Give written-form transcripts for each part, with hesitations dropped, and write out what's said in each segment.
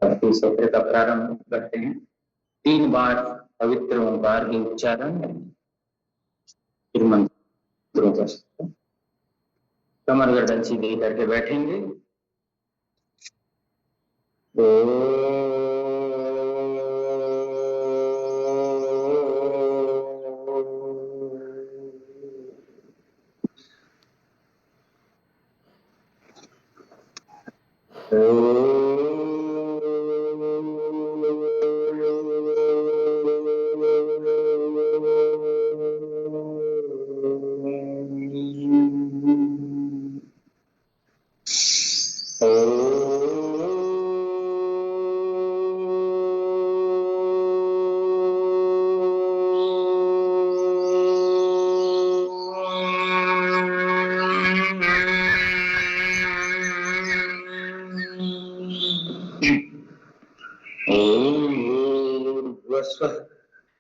अब इस सत्र का प्रारंभ करते हैं। 3 बार पवित्र ओंकार के उच्चारण, फिर मंत्रों का शब्द। कमर गर्दन सीधी करके बैठेंगे।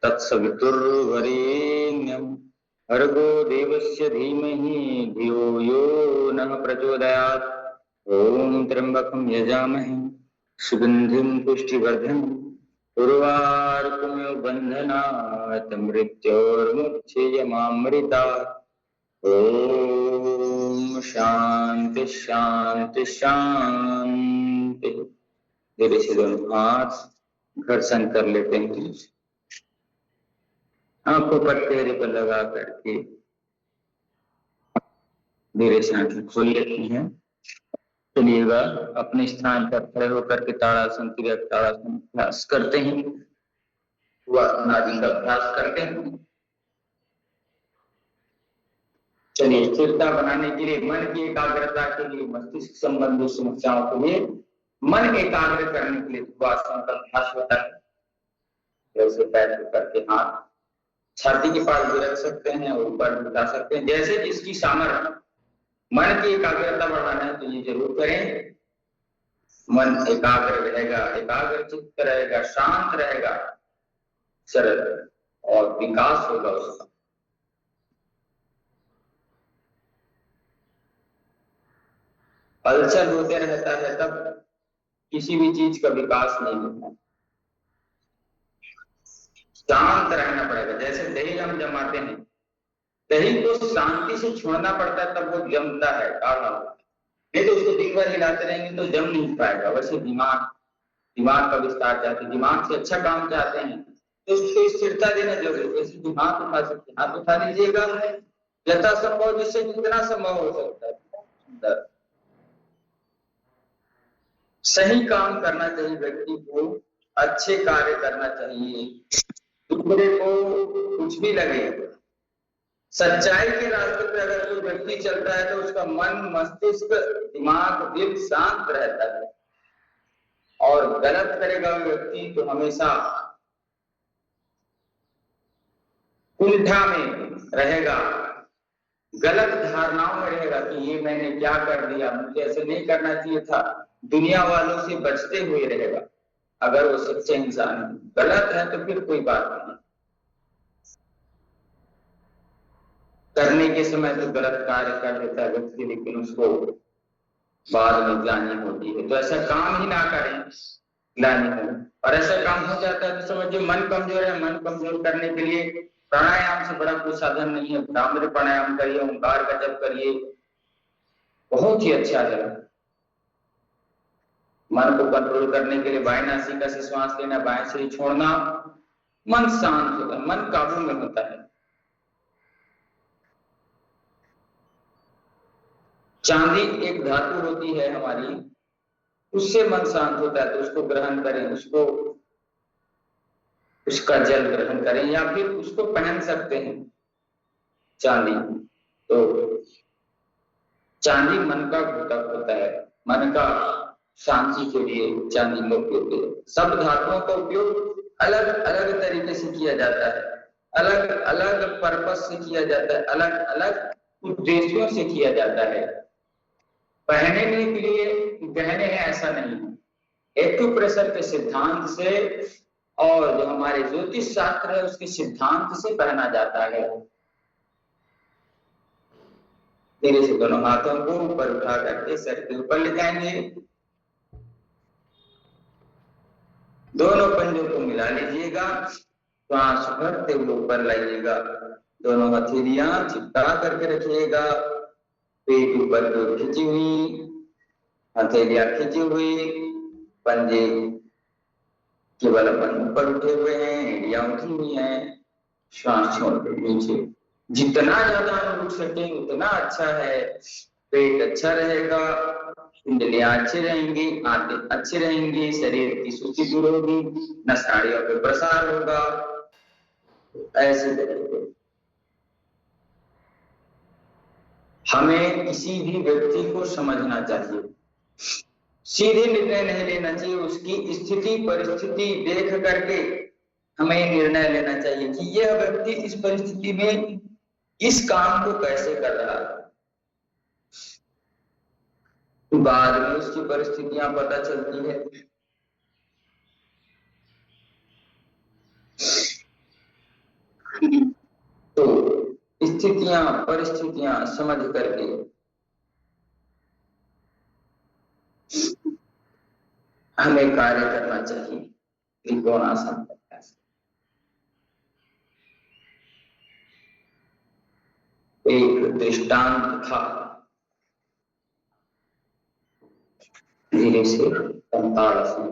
तत्सवितुर्वरेण्यं भर्गो देवस्य धीमहि धियो यो नः प्रचोदयात्। ओम त्र्यंबकं यजामहे सुगंधिं पुष्टिवर्धनम् उर्वारुकमिव बन्धनात् मृत्योर्मुक्षीयमामृतात्। ओम शांति शांति शांति। धीरे से दोनों हाथ घर्षण कर लेते हैं। आंखों पर चेहरे पर लगा करके धीरे से आंखें खोल लेती हैं। चलिएगा अपने स्थान पर खड़े होकर के ताड़ासन क्रिया ताड़ासन अभ्यास करते हैं, नाड़ी का अभ्यास करते हैं। चलिए, स्थिरता बनाने के लिए, मन की एकाग्रता के लिए, मस्तिष्क संबंधी समस्याओं के लिए मन एकाग्र करने के लिए आसन का अभ्यास होता है। जैसे पैर करके हाथ छाती के पास भी रख सकते हैं और ऊपर उठा सकते हैं, जैसे जिसकी सामर्थ्य। मन की एकाग्रता बढ़ाना है तो ये जरूर करें। मन एकाग्र रहेगा, एकाग्र चित्त रहेगा, शांत रहेगा, सरल और विकास होगा उसका। हलचल होते रहता है तब किसी भी चीज का विकास नहीं होता। शांत रहना पड़ेगा। जैसे दही हम जमाते हैं, दही को शांति से छोड़ना पड़ता है तब वो जमता है, गाढ़ा होता है। नहीं तो उसको दिन भर हिलाते रहेंगे तो जम नहीं पाएगा। वैसे दिमाग का विस्तार चाहते हैं, दिमाग से अच्छा काम चाहते हैं तो उसको स्थिरता देना जरूरी है। जैसे हाथ उठा सकते हैं, हाथ उठा लीजिएगा यथासंभव, जिससे जितना संभव हो सकता है। सुंदर सही काम करना चाहिए, व्यक्ति को अच्छे कार्य करना चाहिए। दूसरे को कुछ भी लगे, सच्चाई के रास्ते पे अगर कोई व्यक्ति चलता है तो उसका मन, मस्तिष्क, दिमाग, दिल शांत रहता है। और गलत करेगा व्यक्ति तो हमेशा कुंठा में रहेगा, गलत धारणाओं में रहेगा कि ये मैंने क्या कर दिया, मुझे ऐसे नहीं करना चाहिए था। दुनिया वालों से बचते हुए रहेगा। अगर वो सच्चे इंसान है, गलत है तो फिर कोई बात नहीं। करने के समय तो गलत कार्य कर लेता है व्यक्ति, लेकिन उसको बाद में ग्लानि होती है। तो ऐसा काम ही ना करें, ग्लानि हो। और ऐसा काम हो जाता है तो समझिए मन कमजोर है। मन कमजोर करने के लिए प्राणायाम से बड़ा कोई साधन नहीं है। भ्रामरी प्राणायाम करिए, ओंकार का जप करिए, बहुत ही अच्छा है। मन को कंट्रोल करने के लिए बाएं नासिका से श्वास लेना, बाएं से ही छोड़ना, मन शांत होता है, मन काबू में होता है। चांदी एक धातु होती है हमारी, उससे मन शांत होता है। तो उसको ग्रहण करें, उसका जल ग्रहण करें, या फिर उसको पहन सकते हैं चांदी। तो चांदी मन का घटक होता है, मन का शांति के लिए चांदी का उपयोग है। सब धातुओं का उपयोग अलग अलग तरीके से किया जाता है, अलग अलग पर्पस से किया जाता है, अलग अलग उद्देश्यों से किया जाता है। पहनने के लिए गहने हैं ऐसा नहीं है। एक्यूप्रेशर के सिद्धांत से और जो हमारे ज्योतिष शास्त्र है उसके सिद्धांत से पहना जाता है। धीरे से दोनों हाथों को ऊपर उठा करके सर के ऊपर ले जाएंगे। दोनों पंजों को मिला लीजिएगा, श्वास भरते हुए ऊपर लाइएगा, दोनों हथेलियां चिपका करके रखिएगा, पेट ऊपर को खिंची हुई, हथेलियां खिंची हुई, पंजे केवल अपन ऊपर उठे हुए हैं, एड़ियां उठी हुई हैं, श्वास छोड़कर नीचे। जितना ज्यादा हम उठ सके उतना अच्छा है। पेट अच्छा रहेगा, कुंडलियां अच्छी रहेंगी, आंतें अच्छी रहेंगी, शरीर की सूची दूर होगी, नसाड़ियों पे प्रसार होगा। ऐसे तरीके हमें किसी भी व्यक्ति को समझना चाहिए, सीधे निर्णय नहीं लेना चाहिए, उसकी स्थिति परिस्थिति देख करके हमें निर्णय लेना चाहिए कि यह व्यक्ति इस परिस्थिति में इस काम को कैसे कर रहा है। बाद में उसकी परिस्थितियां पता चलती है। तो स्थितियां परिस्थितियां समझ करके हमें कार्य करना चाहिए। त्रिकोण आसन एक दृष्टांत था, धीरे से चक्रासन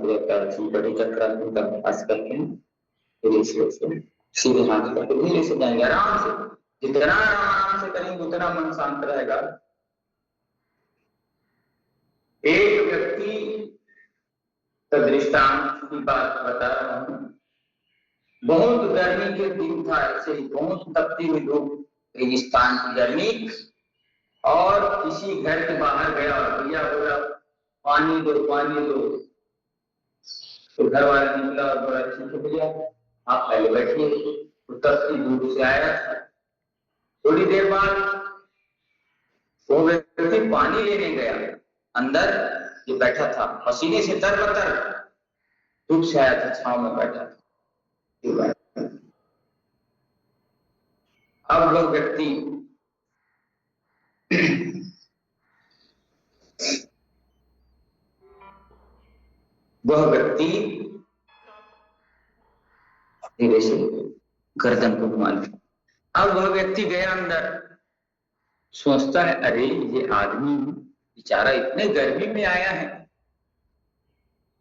का अभ्यास करके धीरे से सीधे हाथ करके धीरे से जाएंगे, आराम से। जितना आराम से करेंगे उतना मन शांत रहेगा। एक व्यक्ति का दृष्टांत की बात बता रहा हूं। बहुत गर्मी के दिन था, ऐसे ही बहुत तपती हुई धूप, रेगिस्तान की गर्मी, और किसी घर के बाहर गया और भैया बोला पानी दो पानी दो। तो घर वाले निकला और बोला ठीक है भैया आप पहले बैठिए। तो तपती धूप से आया, थोड़ी देर बाद वो व्यक्ति पानी लेने गया, अंदर जो बैठा था पसीने से तरबतर, धूप से आया था, छांव में बैठा था। अब वो व्यक्ति धीरे से गर्दन को घुमा लिया। अब वह व्यक्ति गया अंदर, सोचता है अरे ये आदमी बेचारा इतने गर्मी में आया है,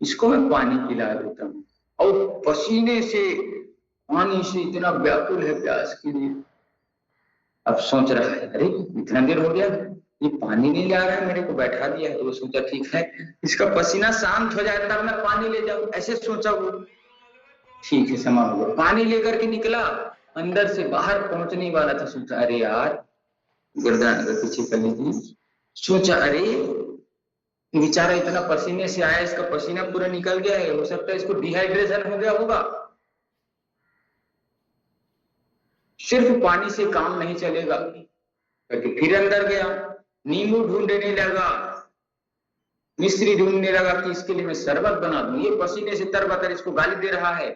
इसको मैं पानी पिला देता हूँ। और पसीने से पानी से इतना व्याकुल है प्यास के लिए। अब सोच रहा है अरे इतना देर हो गया ये पानी नहीं ला रहा है, मेरे को बैठा दिया है। तो वो सोचा ठीक है इसका पसीना शांत हो जाए तब मैं पानी ले जाऊं, ऐसे सोचा वो। ठीक है समा हुआ, पानी लेकर के निकला, अंदर से बाहर पहुंचने वाला था, सोचा अरे यार गर्दन अगर पीछे कर लीजिए, सोचा अरे बेचारा इतना पसीने से आया, इसका पसीना पूरा निकल गया है, हो सकता है इसको डिहाइड्रेशन हो गया होगा। सिर्फ पानी से काम नहीं चलेगा, क्योंकि फिर अंदर गया, नींबू ढूंढने लगा, मिश्री ढूंढने लगा कि इसके लिए मैं शरबत बना दूं, ये पसीने से तरबतर इसको गाली दे रहा है,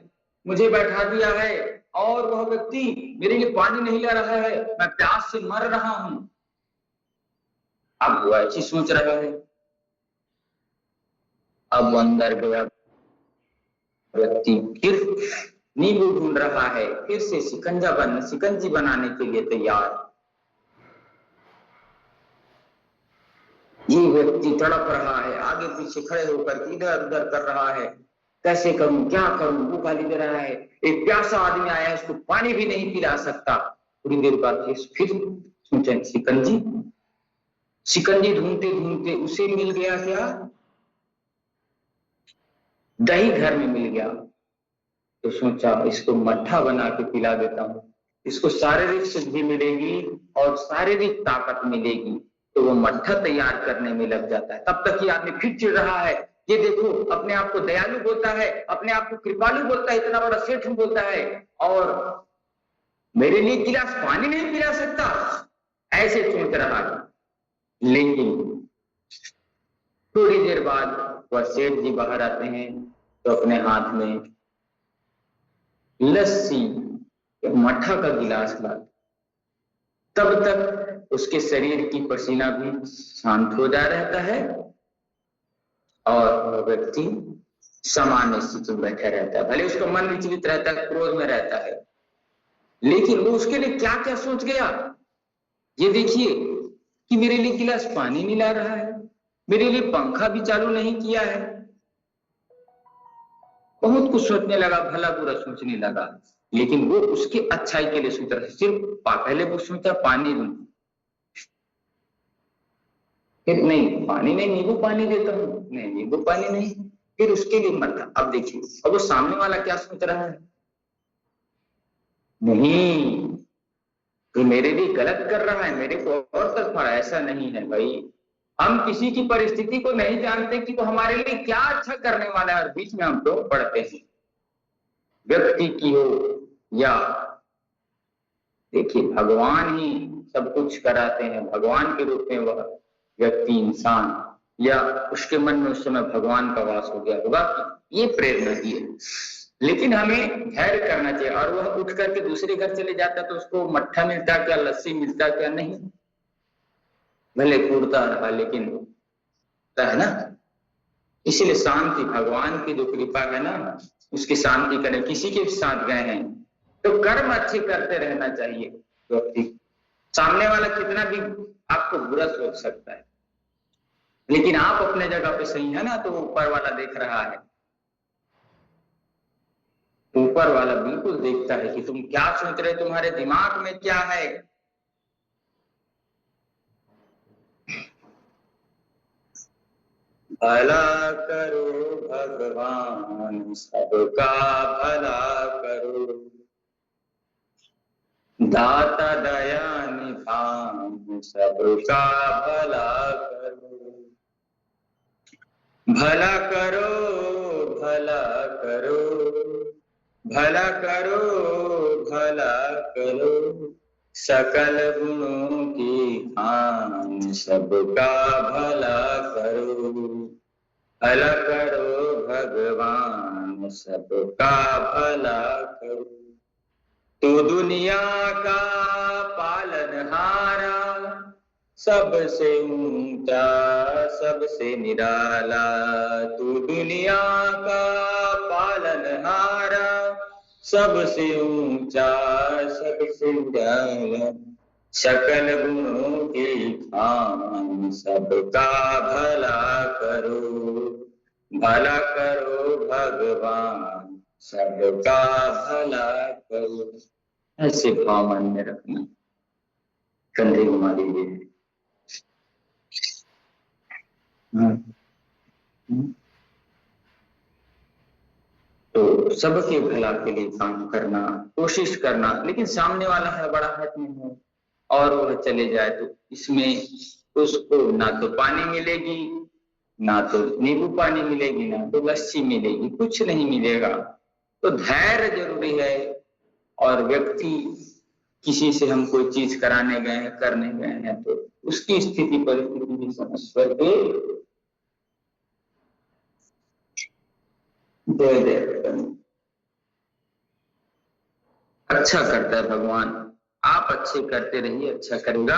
मुझे बैठा दिया है, और वह व्यक्ति मेरे लिए पानी नहीं ला रहा है, मैं प्यास से मर रहा हूं। अब वो ऐसी सोच रहा है। अब अंदर गया व्यक्ति, फिर नींबू ढूंढ रहा है, फिर से शिकंजी बनाने के लिए तैयार। ये व्यक्ति तड़प रहा है, आगे पीछे खड़े होकर इधर उधर कर रहा है, कैसे करूं क्या करूं, वो गाली दे रहा है। एक प्यासा आदमी आया है, उसको पानी भी नहीं पिला सकता। थोड़ी देर बाद फिर सोचा शिकंजी ढूंढते ढूंढते उसे मिल गया क्या, दही घर में मिल गया। तो सोचा इसको मट्ठा बना के पिला देता हूं, इसको शारीरिक सिद्धि मिलेगी और शारीरिक ताकत मिलेगी। तो वो मट्ठा तैयार करने में लग जाता है। तब तक ये आदमी फिर चिढ़ रहा है, ये देखो अपने आप को दयालु बोलता है, अपने आप को कृपालु बोलता है, इतना बड़ा सेठ बोलता है, और मेरे लिए गिलास पानी नहीं पिला सकता, ऐसे सोच रहा है। लेकिन थोड़ी देर बाद वह सेठ जी बाहर आते हैं, तो अपने हाथ में लस्सी मट्ठा का गिलास ला। तब तक उसके शरीर की पसीना भी शांत हो जा रहता है, और वह व्यक्ति सामान्य स्थिति में बैठा रहता है, भले उसका मन विचलित रहता है, क्रोध में रहता है, लेकिन वो उसके लिए क्या क्या सोच गया। ये देखिए कि मेरे लिए गिलास पानी नहीं ला रहा है, मेरे लिए पंखा भी चालू नहीं किया है। बहुत कुछ सोचने लगा, भला बुरा सोचने लगा, लेकिन वो उसके अच्छाई के लिए सोच रहा है। सिर्फ पहले वो सोचा पानी दूं, फिर नहीं पानी नहीं, नींबू पानी देता हूं, नहीं नींबू पानी नहीं, फिर उसके लिए मर था। अब देखिए अब वो सामने वाला क्या सोच रहा है, नहीं तो मेरे लिए गलत कर रहा है, मेरे को और तरफा। ऐसा नहीं है भाई, हम किसी की परिस्थिति को नहीं जानते कि वो हमारे लिए क्या अच्छा करने वाला है, और बीच में हम लोग पढ़ते हैं, व्यक्ति की हो या देखिए भगवान ही सब कुछ कराते हैं। भगवान के रूप में वह व्यक्ति, इंसान, या उसके मन में उस समय भगवान का वास हो गया होगा कि ये प्रेरणा दी है। लेकिन हमें धैर्य करना चाहिए। और वह उठ करके दूसरे घर चले जाता तो उसको मट्ठा मिलता क्या, लस्सी मिलता क्या, नहीं, भले कूदता रहा लेकिन है ना। इसीलिए शांति, भगवान की जो कृपा है ना, उसकी शांति करें। किसी के साथ गए हैं तो कर्म अच्छे करते रहना चाहिए। तो सामने वाला कितना भी आपको बुरा सोच सकता है, लेकिन आप अपने जगह पे सही है ना, तो ऊपर वाला देख रहा है, ऊपर वाला बिल्कुल देखता है कि तुम क्या सोच रहे, तुम्हारे दिमाग में क्या है। भला करो भगवान सबका भला करो, दाता दया निधान सबका भला करो। भला करो भला करो भला करो भला करो, सकल गुणों की खान सबका भला करो। भला करो भगवान सबका भला करो। तू दुनिया का पालनहारा, सबसे ऊंचा सबसे निराला। तू दुनिया का पालनहारा, सबसे ऊंचा सबसे निराला। सकल गुणों के खान सबका भला करो। भला करो भगवान सबका भला करो। ऐसे भाव मन में रखना। कंधे घुमा दीजिए। तो सबके भला के लिए काम करना, कोशिश करना, लेकिन सामने वाला है बड़ा हाथ में हो और वह चले जाए तो इसमें उसको ना तो पानी मिलेगी, ना तो नींबू पानी मिलेगी, ना तो लस्सी मिलेगी, कुछ नहीं मिलेगा। तो धैर्य जरूरी है। और व्यक्ति किसी से हम कोई चीज कराने गए हैं, करने गए हैं, तो उसकी स्थिति परिस्थिति भी समझ करके अच्छा करता है भगवान। आप अच्छे करते रहिए, अच्छा करेगा।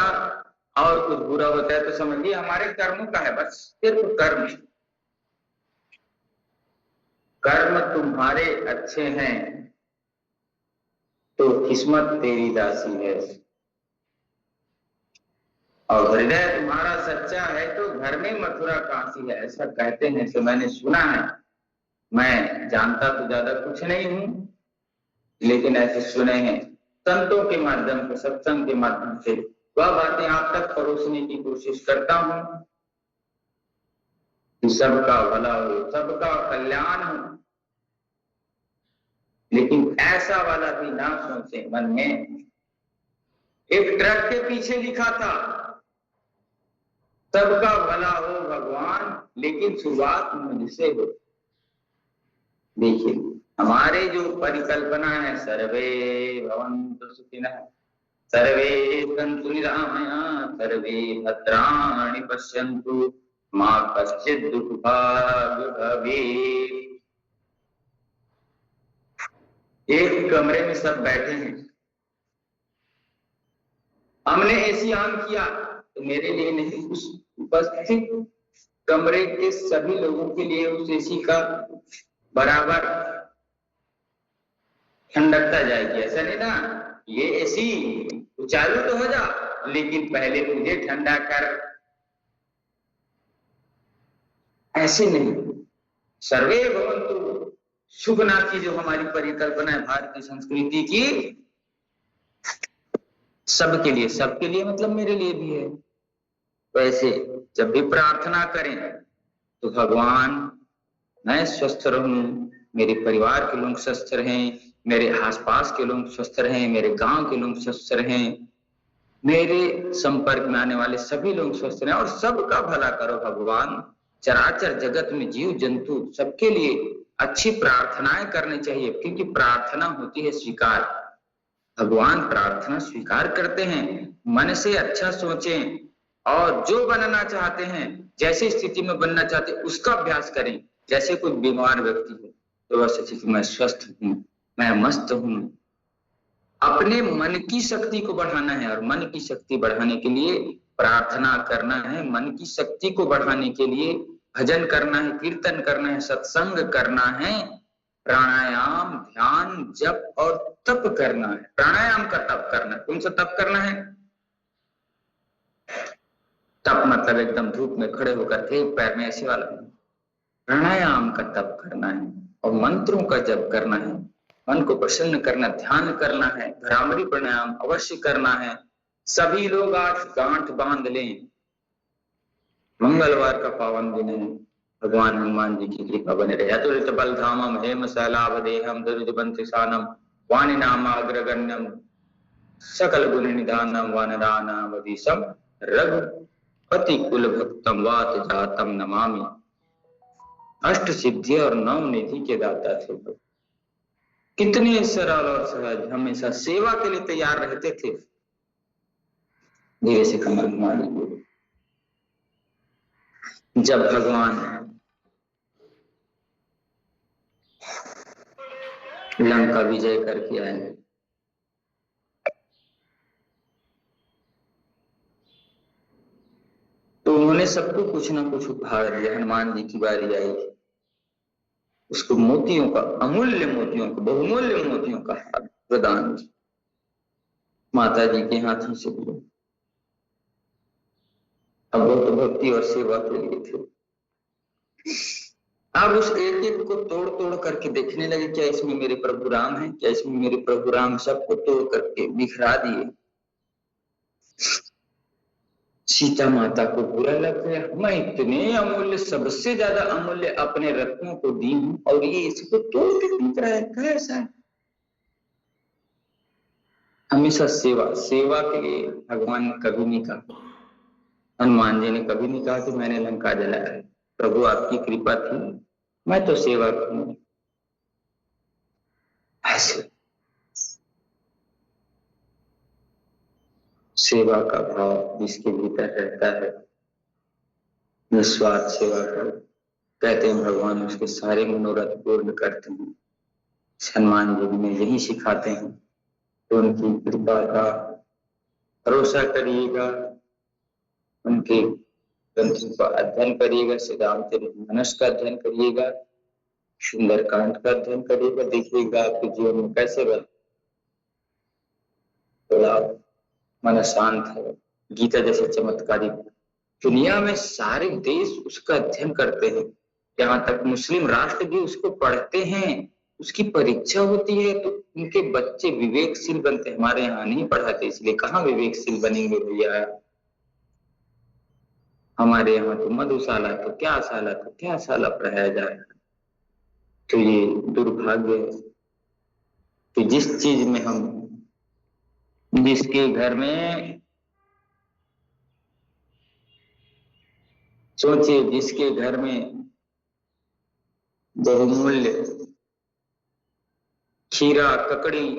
और कुछ बुरा होता है तो समझिए हमारे कर्मों का है, बस सिर्फ कर्म। कर्म तुम्हारे अच्छे हैं तो किस्मत तेरी दासी है, और हृदय तुम्हारा सच्चा है तो घर में मथुरा काशी है, ऐसा कहते हैं। तो मैंने सुना है, मैं जानता तो ज्यादा कुछ नहीं हूं, लेकिन ऐसे सुने हैं संतों के माध्यम से, सत्संग के माध्यम से, वह बातें आप तक परोसने की कोशिश करता हूं कि सबका भला हो, सबका कल्याण हो। लेकिन ऐसा वाला भी ना सोचे मन में। एक ट्रक के पीछे लिखा था सबका भला हो भगवान, लेकिन शुरुआत मुझसे हो। देखिए हमारे जो परिकल्पना है, सर्वे भवन्तु सुखिनः, सर्वे सन्तु निरामया, सर्वे भद्राणि पश्यन्तु, मा कश्चित् दुःखभाग् भवेत्। एक कमरे में सब बैठे हैं, हमने एसी ऑन किया तो मेरे लिए नहीं, उस उपस्थित कमरे के सभी लोगों के लिए उस एसी का बराबर ठंडकता जाएगी। ऐसा नहीं ना, ये ऐसी चालू तो हो जा, लेकिन पहले मुझे ठंडा कर, ऐसे नहीं। सर्वे भवन्तु सुखना की जो हमारी परिकल्पना है भारतीय संस्कृति की, सबके लिए मतलब मेरे लिए भी है। वैसे जब भी प्रार्थना करें तो भगवान मैं स्वस्थ रहूं, मेरे परिवार के लोग स्वस्थ रहें, मेरे आसपास के लोग स्वस्थ रहें, मेरे गांव के लोग स्वस्थ रहें, मेरे संपर्क में आने वाले सभी लोग स्वस्थ रहें और सबका भला करो भगवान। चराचर जगत में जीव जंतु सबके लिए अच्छी प्रार्थनाएं करनी चाहिए, क्योंकि प्रार्थना होती है स्वीकार। भगवान प्रार्थना स्वीकार करते हैं। मन से अच्छा सोचें और जो बनना चाहते हैं, जैसी स्थिति में बनना चाहते हैं उसका अभ्यास करें। जैसे कोई बीमार व्यक्ति है तो वह सोचे कि मैं स्वस्थ हूं, मैं मस्त हूं। अपने मन की शक्ति को बढ़ाना है और मन की शक्ति बढ़ाने के लिए प्रार्थना करना है। मन की शक्ति को बढ़ाने के लिए भजन करना है, कीर्तन करना है, सत्संग करना है, प्राणायाम, ध्यान, जप और तप करना है। प्राणायाम का तप करना है। कौन सा तप करना है? तप मतलब एकदम धूप में खड़े होकर के पैर में ऐसे वाला। प्राणायाम का तप करना है और मंत्रों का जप करना है, मन को प्रसन्न करना, ध्यान करना है, भ्रामरी प्राणायाम अवश्य करना है। सभी लोग आज गांठ बांध लें। मंगलवार का पावन दिन है, भगवान हनुमान जी की कृपा बने रहे। अतुलित बलधामम हेम शैलाभदेहम दुर्जबंतिशानम वाणी नामाग्रगण्यम सकल गुण निधानम वानरानामधीशम रघुपति कुल भक्तम वात जातम नमामि। अष्ट सिद्धि और नौ निधि के दाता थे। कितने सरल और सहज, हमेशा सेवा के लिए तैयार रहते थे। धीरे से कमर घुमा लीजिए। जब भगवान लंका विजय करके आए तो उन्होंने सबको कुछ ना कुछ उपहार दिया। हनुमान जी की बारी आई, उसको मोतियों का, अमूल्य मोतियों का, बहुमूल्य मोतियों का हार प्रदान किया माता जी के हाथों से दिया। अब वो तो भक्ति और सेवा के लिए थे। अब उस एक एक को तोड़ तोड़ करके देखने लगे, क्या इसमें मेरे प्रभु राम है, क्या इसमें मेरे प्रभु राम? सबको तोड़ करके बिखरा दिए। सीता माता को बुरा लग गया, मैं इतने अमूल्य, सबसे ज्यादा अमूल्य अपने रत्नों को दी हूं और ये इसको तोड़ के बिक रहा है, कैसा है? हमेशा सेवा, सेवा के लिए भगवान ने कभी नहीं कहा, हनुमान जी ने कभी नहीं कहा कि मैंने लंका जलाया। प्रभु आपकी कृपा थी, मैं तो सेवा करूं। ऐसे सेवा का भाव जिसके भीतर रहता है, निस्वार्थ सेवा कर, कहते हैं भगवान उसके सारे मनोरथ पूर्ण करते हैं। हनुमान जी में यही सिखाते हैं। तो उनकी कृपा का भरोसा करिएगा, उनके ग्रंथों का अध्ययन करिएगा, सिद्धांतमानस का अध्ययन करिएगा, सुंदरकांड का अध्ययन करिएगा, देखिएगा आपके जीवन में कैसे बना थोड़ा मन शांत है। गीता जैसे चमत्कारी दुनिया में सारे देश उसका अध्ययन करते हैं, यहाँ तक मुस्लिम राष्ट्र भी उसको पढ़ते हैं, उसकी परीक्षा होती है तो उनके बच्चे विवेकशील बनते हैं। हमारे यहाँ नहीं पढ़ाते, इसलिए कहाँ विवेकशील बनेंगे भैया? हमारे यहाँ तो मधुशाला तो क्या शाला, तो क्या शाला पढ़ाया जा रहा है। तो ये दुर्भाग्य है कि जिस चीज में हम, जिसके घर में, सोचिए जिसके घर में बहुमूल्य खीरा, ककड़ी,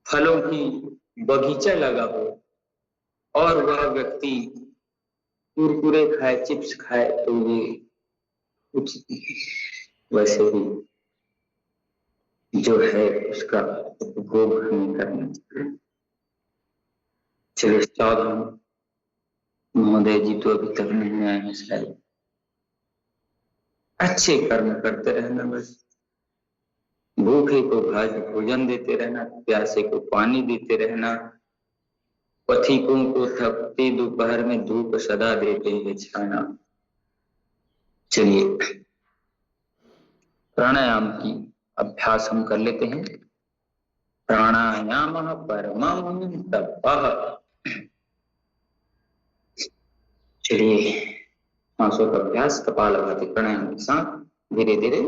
फलों की बगीचा लगा हो और वह व्यक्ति कुरकुरे खाए, चिप्स खाए, तो ये कुछ वैसे ही जो है उसका उपभोग हमें करना चाहिए। चलिए, सावधान। महोदय जी तो अभी तक नहीं आए हैं शायद। अच्छे कर्म करते रहना, बस भूखे को भोजन देते रहना, प्यासे को पानी देते रहना, पथिकों को थकते दोपहर में धूप सदा देते हैं छाया। चलिए प्राणायाम की अभ्यास हम कर लेते हैं। प्राणायाम परमं तपः। चलिए सांसों का अभ्यास कपालभाति प्राणायाम के साथ धीरे धीरे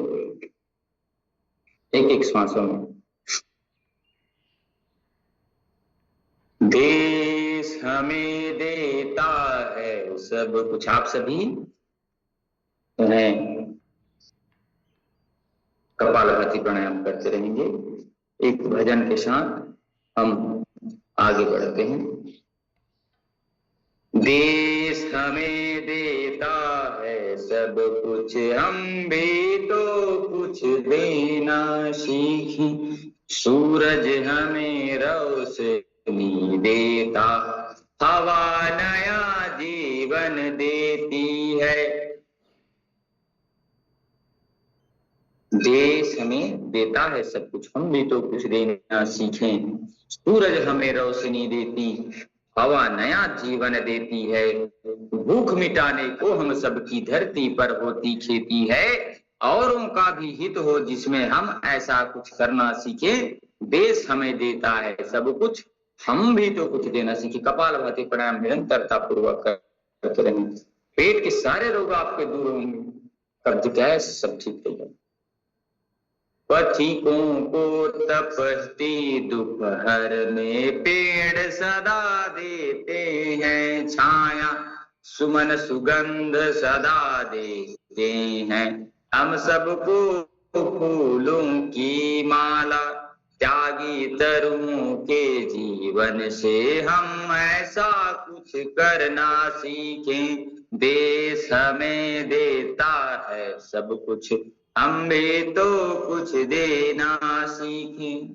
एक एक सांसों में। देश हमें देता है सब कुछ, आप सभी हैं कपालभाति प्राणायाम करते रहेंगे। एक भजन के साथ हम आगे बढ़ते हैं। देश हमें देता है सब कुछ, हम भी तो कुछ देना सीखें। सूरज हमें रोशनी देता, हवा नया जीवन देती है। देश हमें देता है सब कुछ, हम भी तो कुछ देना सीखें। सूरज हमें रोशनी देती, हवा नया जीवन देती है। भूख मिटाने को हम सबकी धरती पर होती खेती है, औरों का भी हित हो जिसमें हम ऐसा कुछ करना सीखे। देश हमें देता है सब कुछ, हम भी तो कुछ देना सीखे। कपालभाति प्राणायाम निरंतरता पूर्वक करते रहें, पेट के सारे रोग आपके दूर होंगे, कब्ज गैस सब ठीक हो जाएगा। पथिकों को तपती दोपहर में पेड़ सदा देते हैं छाया। सुमन सुगंध सदा देते हैं, हम सबको फूलों की माला। त्यागी तरुओं के जीवन से हम ऐसा कुछ करना सीखें। देश हमें देता है सब कुछ, हम भी तो कुछ देना सीखें।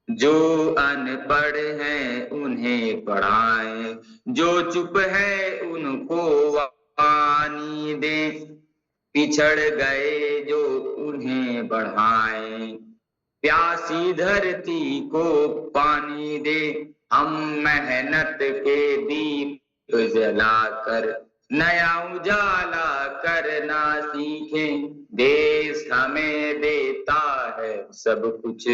जो अनपढ़ हैं उन्हें पढ़ाएं, जो चुप है उनको वाणी दें। पिछड़ गए जो उन्हें बढ़ाएं, प्यासी धरती को पानी दे। हम मेहनत के दीप जलाकर नया उजाला करना सीखें। देश हमें देता है सब कुछ,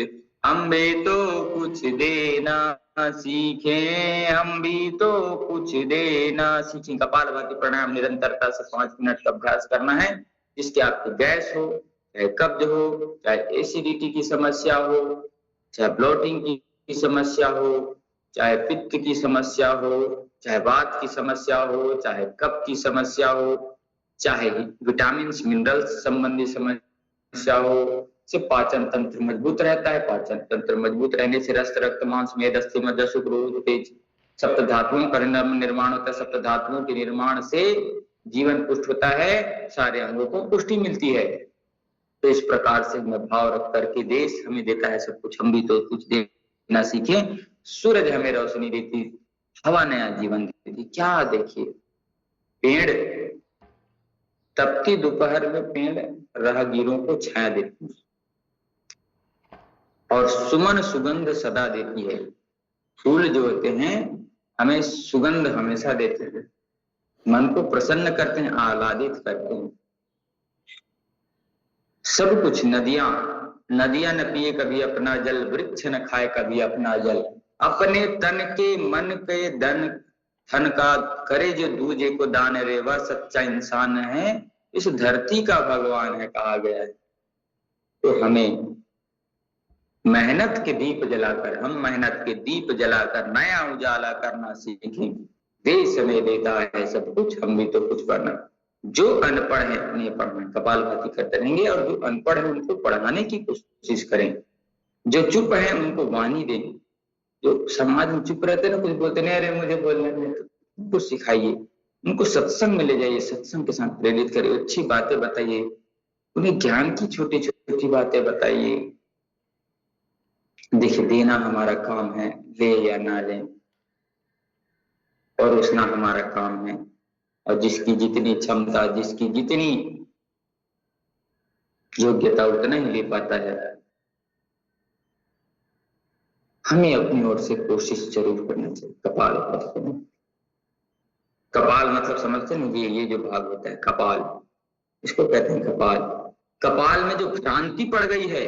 हम भी तो कुछ देना सीखें। हम भी तो कुछ देना सीखें। कपालभाति प्राणायाम निरंतरता से 5 मिनट का अभ्यास करना है। जिसके आपको गैस हो, चाहे कब्ज हो, चाहे एसिडिटी की समस्या हो, चाहे ब्लोटिंग की समस्या हो, चाहे पित्त की समस्या हो, चाहे वात की समस्या हो, चाहे कफ की समस्या हो, चाहे विटामिन मिनरल्स संबंधी समस्या हो, से पाचन तंत्र मजबूत रहता है। पाचन तंत्र मजबूत रहने से रक्त, रक्त मांस, मेद, अस्थि, मज्जा, शुक्र, तेज, सप्त धातुओं का निर्माण होता है। सप्त धातुओं के निर्माण से जीवन पुष्ट होता है, सारे अंगों को पुष्टि मिलती है। तो इस प्रकार से हमें भाव रख करके देश हमें देता है सब कुछ, हम भी तो कुछ देना सीखें। सूरज हमें रोशनी देती, हवा नया जीवन देती। क्या देखिए, पेड़ तपती दोपहर में पेड़ राहगीरों को छाया देती और सुमन सुगंध सदा देती है। फूल जो होते हैं हमें सुगंध हमेशा देते हैं, मन को प्रसन्न करते हैं, आह्लादित करते हैं। सब कुछ नदियां न पिए कभी अपना जल, वृक्ष न खाए कभी अपना जल। अपने तन के मन के धन का करे जो दूजे को दान रे, वह सच्चा इंसान है, इस धरती का भगवान है कहा गया है। तो हमें मेहनत के दीप जलाकर, हम मेहनत के दीप जलाकर नया उजाला करना सीखें। देश हमें देता है सब कुछ, हम भी तो कुछ करना। जो अनपढ़ है उन्हें पढ़ना, कपालभाति करते रहेंगे। और जो अनपढ़ है उनको पढ़ाने की कोशिश करें। जो चुप है उनको वाणी दें। जो समाज में चुप रहते हैं ना, कुछ बोलते नहीं, अरे मुझे बोलने में, तो उनको सिखाइए, उनको सत्संग में ले जाइए, सत्संग के साथ प्रेरित करिए, अच्छी बातें बताइए, उन्हें ज्ञान की छोटी छोटी बातें बताइए। देखिए, देना हमारा काम है, ले या ना ले, और उसना हमारा काम है। और जिसकी जितनी क्षमता, जिसकी जितनी योग्यता उतना ही ले पाता है। हमें अपनी ओर से कोशिश जरूर करनी चाहिए कपाल करना। कपाल मतलब समझते हैं ये जो भाग होता है कपाल, इसको कहते हैं कपाल। कपाल में जो शांति पड़ गई है,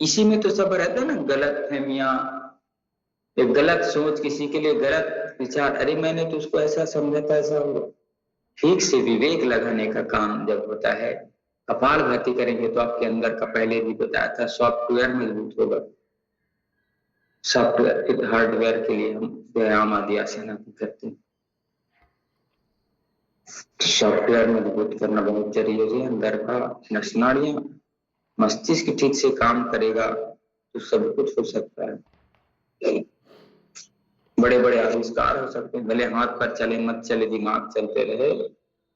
इसी में तो सब रहता है ना, गलत फहमियां, एक गलत सोच, किसी के लिए गलत विचार, अरे मैंने तो उसको ऐसा समझा था, ऐसा हुआ। ठीक से विवेक लगाने का काम जब होता है, कपालभाति करेंगे तो आपके अंदर का, पहले भी बताया था, सॉफ्टवेयर मजबूत होगा। सॉफ्टवेयर हार्डवेयर के लिए हम व्यायाम आदि आसन करते हैं। सॉफ्टवेयर मजबूत करना बहुत जरूरी है। अंदर का नसनाड़ियां, मस्तिष्क ठीक से काम करेगा तो सब कुछ हो सकता है। बड़े बड़े आविष्कार हो सकते हैं, भले हाथ पर चले मत चले, दिमाग चलते रहे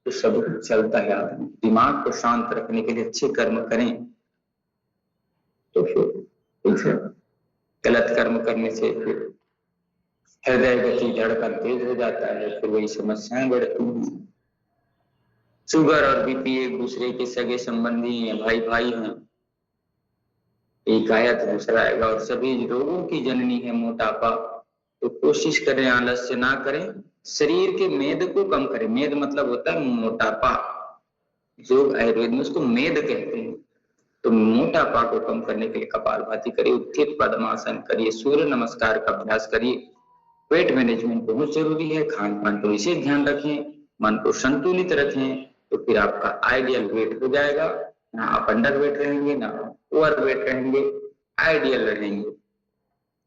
तो सब कुछ चलता है। आदमी दिमाग को शांत रखने के लिए अच्छे कर्म करें तो फिर गलत कर्म करने से फिर हृदय गति धड़कन तेज हो जाता है, फिर वही समस्याएं बढ़ती हैं। शुगर और बीपी एक दूसरे के सगे संबंधी हैं, भाई भाई हैं, एक आयत दूसरा आएगा, और सभी रोगों की जननी है मोटापा। तो कोशिश करें आलस्य ना करें, शरीर के मेद को कम करें। मेद मतलब होता है मोटापा, जो आयुर्वेद में उसको मेद कहते हैं। तो मोटापा को कम करने के लिए कपालभाति करिए, उत्थित पद्मासन करिए, सूर्य नमस्कार का अभ्यास करिए। वेट मैनेजमेंट बहुत जरूरी है, खान पान को विशेष ध्यान रखें, मन को संतुलित रखें, तो फिर आपका आइडियल वेट हो जाएगा। ना आप अंडर वेट रहेंगे ना ओवर वेट रहेंगे, आइडियल रहेंगे।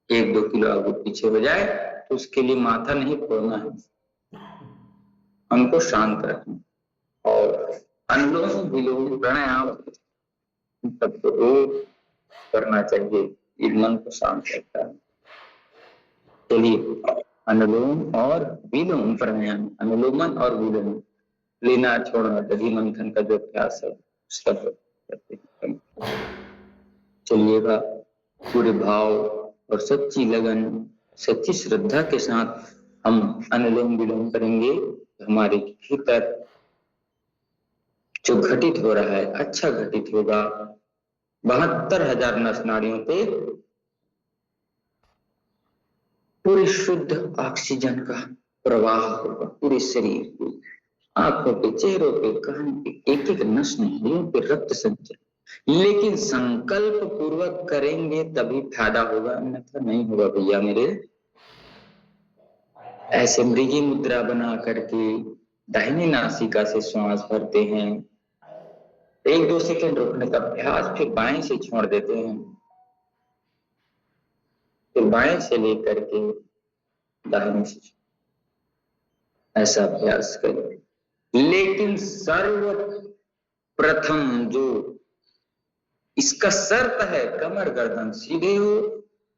1-2 किलो आगे पीछे हो जाए तो उसके लिए माथा नहीं फोड़ना है, हमको शांत रखना। और अनुलोम विलोम प्राणायाम सबको रोज करना चाहिए, ये मन को शांत रखता है। चलिए, अनुलोम और विलोम प्राणायाम, अनुलोमन और विलोम, लेना छोड़ना, दधी मंथन का जो अभ्यास है उसका करते हैं। चलिएगा, पूरे भाव और सच्ची लगन, सच्ची श्रद्धा के साथ हम अनुलोम विलोम करेंगे, हमारे भीतर जो घटित हो रहा है अच्छा घटित होगा। 72,000 नस नाड़ियों पे पूरी शुद्ध ऑक्सीजन का प्रवाह होगा, पूरे शरीर पे, आंखों पे, चेहरों पे, कान पे, एक एक नस नाड़ियों पे रक्त संचरण। लेकिन संकल्प पूर्वक करेंगे तभी फायदा होगा, अन्यथा नहीं होगा भैया मेरे। ऐसे मृगी मुद्रा बना करके दाहिनी नासिका से श्वास भरते हैं, 1-2 सेकंड रुकने का अभ्यास, फिर बाएं से छोड़ देते हैं, फिर बाएं से लेकर के दाहिने से, ऐसा अभ्यास करें। लेकिन सर्वप्रथम जो इसका शर्त है, कमर गर्दन सीधे हो,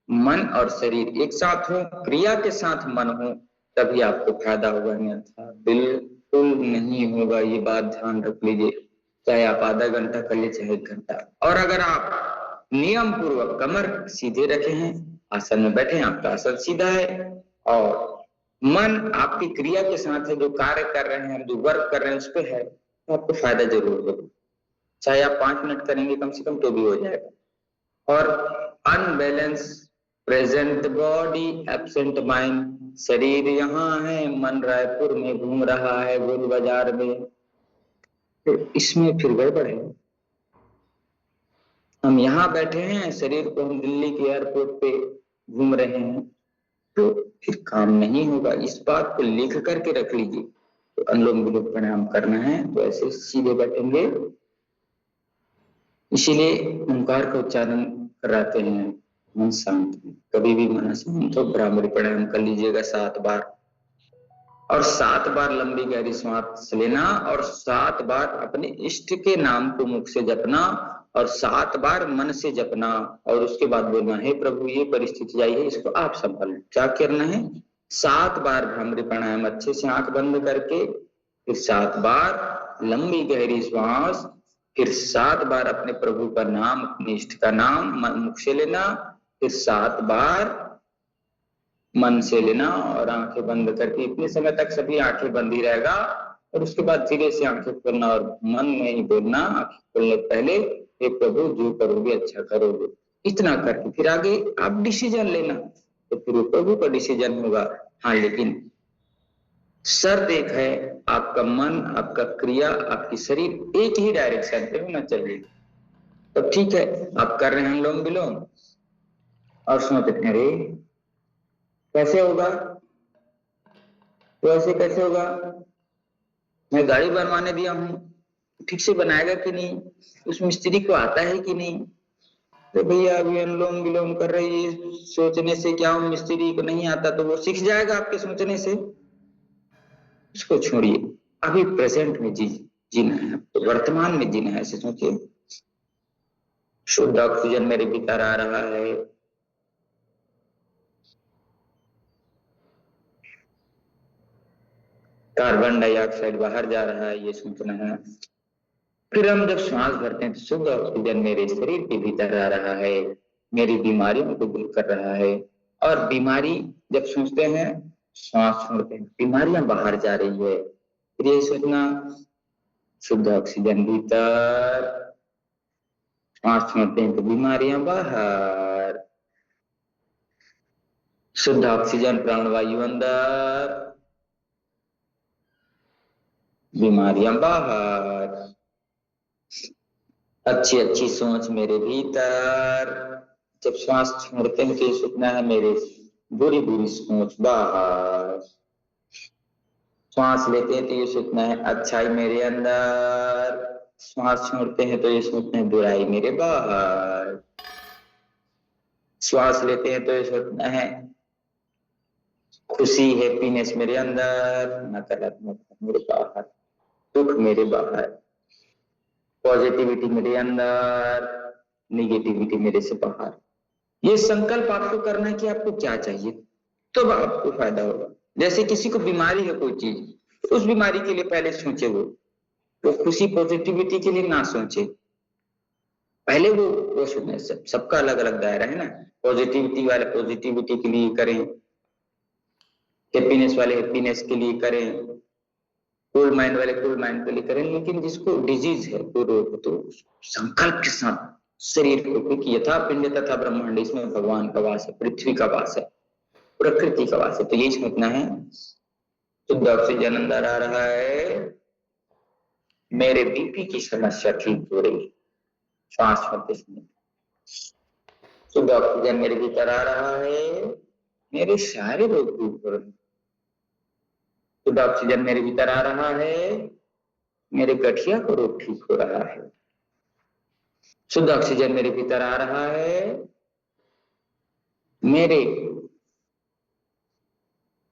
मन और शरीर एक साथ हो, क्रिया के साथ मन हो, तभी आपको फायदा होगा, अन्यथा बिल्कुल नहीं होगा। ये बात ध्यान रख लीजिए, चाहे आप आधा घंटा कर ले चाहे 1 घंटा। और अगर आप नियम पूर्वक कमर सीधे रखे हैं, आसन में बैठे हैं, आपका आसन सीधा है और मन आपकी क्रिया के साथ है, जो कार्य कर रहे हैं, जो वर्क कर रहे हैं उस पर है, तो आपको फायदा जरूर होगा। चाहे आप 5 मिनट करेंगे कम से कम तो भी हो जाएगा। और unbalance, present body absent mind, शरीर यहाँ है, मन रायपुर में घूम रहा है, गोल बाजार में, तो इसमें फिर गड़बड़ है। हम यहाँ बैठे हैं, शरीर को हम दिल्ली के एयरपोर्ट पे घूम रहे हैं, तो फिर काम नहीं होगा। इस बात को लिख करके रख लीजिए। तो अनुलोम विलोम प्राणायाम करना है तो ऐसे सीधे बैठेंगे, इसीलिए ओंकार का उच्चारण कराते हैं, मन शांत। कभी भी मन शांत हो, भ्रामरी प्राणायाम कर लीजिएगा 7 बार, और 7 बार लंबी गहरी सांस लेना, और 7 बार अपने इष्ट के नाम को मुख से जपना, और 7 बार मन से जपना, और उसके बाद बोलना, हे प्रभु ये परिस्थिति आई है, इसको आप संभाल। क्या करना है? 7 बार भ्रामरी प्राणायाम अच्छे से आंख बंद करके, फिर 7 बार लंबी गहरी श्वास, फिर 7 बार अपने प्रभु का नाम, अपने इष्ट का नाम मुख से लेना, फिर 7 बार मन से लेना और आंखें बंद करके, इतने समय तक सभी आंखें बंद ही रहेगा। और उसके बाद धीरे से आंखें खोलना और मन में ही बोलना आंखें खोलने पहले, हे प्रभु जो करोगे अच्छा करोगे। इतना करके फिर आगे आप डिसीजन लेना, तो फिर वो प्रभु का डिसीजन होगा। हाँ, लेकिन शर्त एक है, आपका मन, आपका क्रिया, आपकी शरीर एक ही डायरेक्शन पे होना चाहिए। तो ठीक है, आप कर रहे हैं अनुलोम विलोम और सोचते हैं अरे कैसे होगा, तो ऐसे कैसे होगा, मैं गाड़ी बनवाने दिया हूँ, ठीक से बनाएगा कि नहीं, उस मिस्त्री को आता है कि नहीं। तो भैया अभी अनुलोम विलोम कर रही है, सोचने से क्या हो, मिस्त्री को नहीं आता तो वो सीख जाएगा आपके सोचने से, उसको छोड़िए। अभी प्रेजेंट में जीना है, तो वर्तमान में जीना है, ऐसे सोचिए। शुद्ध ऑक्सीजन मेरे भीतर आ रहा है, कार्बन डाइऑक्साइड बाहर जा रहा है, ये सोचना है। फिर हम जब श्वास भरते हैं तो शुद्ध ऑक्सीजन मेरे शरीर के भीतर आ रहा है, मेरी बीमारियों को दूर कर रहा है। और बीमारी जब सोचते हैं, श्वास छोड़ते हैं, बीमारियां बाहर जा रही है, फिर ये सोचना शुद्ध ऑक्सीजन भीतर, श्वास छोड़ते हैं तो बीमारियां बाहर, शुद्ध ऑक्सीजन प्राणवायु अंदर, बीमारियां बाहर। अच्छी अच्छी सोच मेरे भीतर, जब श्वास छोड़ते हैं तो ये सोचना है मेरे बुरी बुरी सोच बाहर, श्वास लेते हैं तो ये सोचना है अच्छाई मेरे अंदर, श्वास छोड़ते हैं तो ये सोचना है बुराई मेरे बाहर, श्वास लेते हैं तो ये सोचना है खुशी हैप्पीनेस मेरे अंदर, नकारात्मक मेरे बाहर, दुख मेरे बाहर, पॉजिटिविटी मेरे अंदर, निगेटिविटी मेरे से बाहर। ये संकल्प आपको करना है कि आपको क्या चाहिए, तो आपको फायदा होगा। जैसे किसी को बीमारी है कोई चीज, तो उस बीमारी के लिए पहले सोचे, वो खुशी पॉजिटिविटी के लिए ना सोचे, पहले वो सोचना। सबका अलग अलग दायरा है ना, पॉजिटिविटी वाले पॉजिटिविटी के लिए करें, हैप्पीनेस वाले हैप्पीनेस के लिए करें, कूल माइंड वाले कूल माइंड के लिए करें। लेकिन जिसको डिजीज है, वो रोग, तो संकल्प के साथ शरीर को, क्योंकि यथा पिंड तथा ब्रह्मांड, इसमें भगवान का वास है, पृथ्वी का वास है, प्रकृति का वास है, तो यही सोचना है शुद्ध ऑक्सीजन अंदर आ रहा है, मेरे बीपी की समस्या ठीक हो रही, श्वास छोड़ते समय शुद्ध ऑक्सीजन मेरे भीतर आ रहा है, मेरे सारे रोग दूर हो रहे, शुद्ध ऑक्सीजन मेरे भीतर आ रहा है, मेरे गठिया को रोग ठीक हो रहा है, शुद्ध ऑक्सीजन मेरे भीतर आ रहा है, मेरे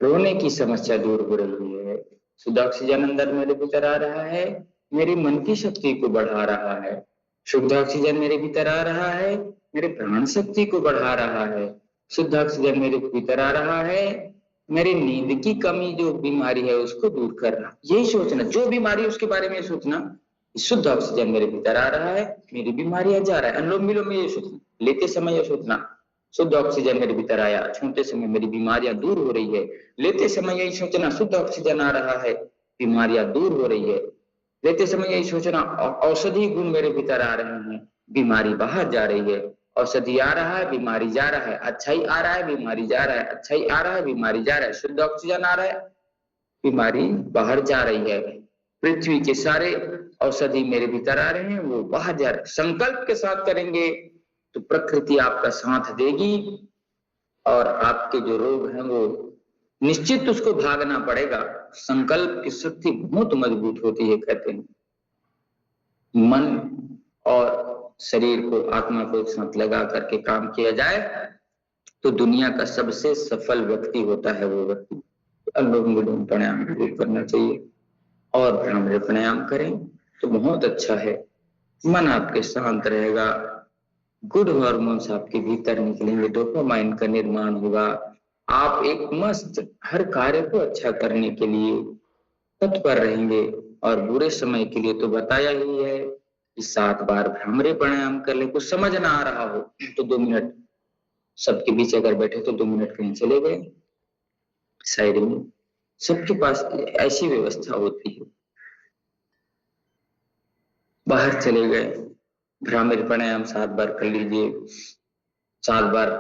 रोने की समस्या दूर हो रही है, शुद्ध ऑक्सीजन अंदर मेरे भीतर आ रहा है, मेरी मन की शक्ति को बढ़ा रहा है, शुद्ध ऑक्सीजन मेरे भीतर आ रहा है, मेरे प्राण शक्ति को बढ़ा रहा है, शुद्ध ऑक्सीजन मेरे भीतर आ रहा है, मेरी नींद की कमी जो बीमारी है उसको दूर कर रहा। यही सोचना, जो बीमारी उसके बारे में सोचना, शुद्ध ऑक्सीजन मेरे भीतर आ रहा है, मेरी बीमारियां जा रहा है। अनुलोम विलोम में ये सोचना, लेते समय ये सोचना शुद्ध ऑक्सीजन मेरे भीतर आया, छोड़ते समय मेरी बीमारियां दूर हो रही है। लेते समय यही सोचना शुद्ध ऑक्सीजन आ रहा है, बीमारियां दूर हो रही है। लेते समय यही सोचना औषधि गुण मेरे भीतर आ रहे हैं, बीमारी बाहर जा रही है। औषधि आ रहा है, बीमारी जा रहा है, अच्छाई आ रहा है, बीमारी जा रहा है, अच्छाई आ रहा है, बीमारी जा रहा है, शुद्ध ऑक्सीजन आ रहा है, बीमारी बाहर जा रही है। पृथ्वी के सारे औषधि मेरे भीतर आ रहे हैं, वो बाहर जा रहे हैं। संकल्प के साथ करेंगे तो प्रकृति आपका साथ देगी और आपके जो रोग हैं वो निश्चित उसको भागना पड़ेगा। संकल्प की शक्ति बहुत मजबूत होती है, कहते हैं। मन और शरीर को, आत्मा को एक साथ लगा करके काम किया जाए तो दुनिया का सबसे सफल व्यक्ति होता है वो व्यक्ति। अनुलोम विलोम प्राणायाम जरूर करना चाहिए और भ्रामरी प्राणायाम करें तो बहुत अच्छा है। मन आपके शांत रहेगा, गुड हार्मोन्स आपके भीतर निकलेंगे, डोपामाइन का निर्माण होगा, आप एक मस्त हर कार्य को अच्छा करने के लिए तत्पर रहेंगे। और बुरे समय के लिए तो बताया ही है कि 7 बार भ्रामरी प्राणायाम कर ले। कुछ समझ ना आ रहा हो तो 2 मिनट, सबके बीच अगर बैठे तो 2 मिनट कहीं चले गए साइड में, सबके पास ऐसी व्यवस्था होती है। बाहर चले गए, भ्रामरी प्राणायाम 7 बार कर लीजिए, 7 बार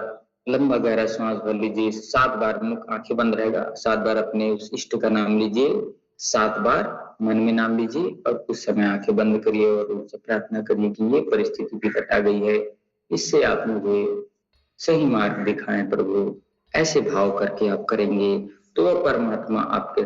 लंबा गहरा सांस भर लीजिए, 7 बार मुख आंखें बंद रहेगा, 7 बार अपने उस इष्ट का नाम लीजिए, 7 बार मन में नाम लीजिए और कुछ समय आंखें बंद करिए और उनसे प्रार्थना करिए कि ये परिस्थिति विकट आ गई है, इससे आप मुझे सही मार्ग दिखाएं प्रभु। ऐसे भाव करके आप करेंगे तो परमात्मा आपके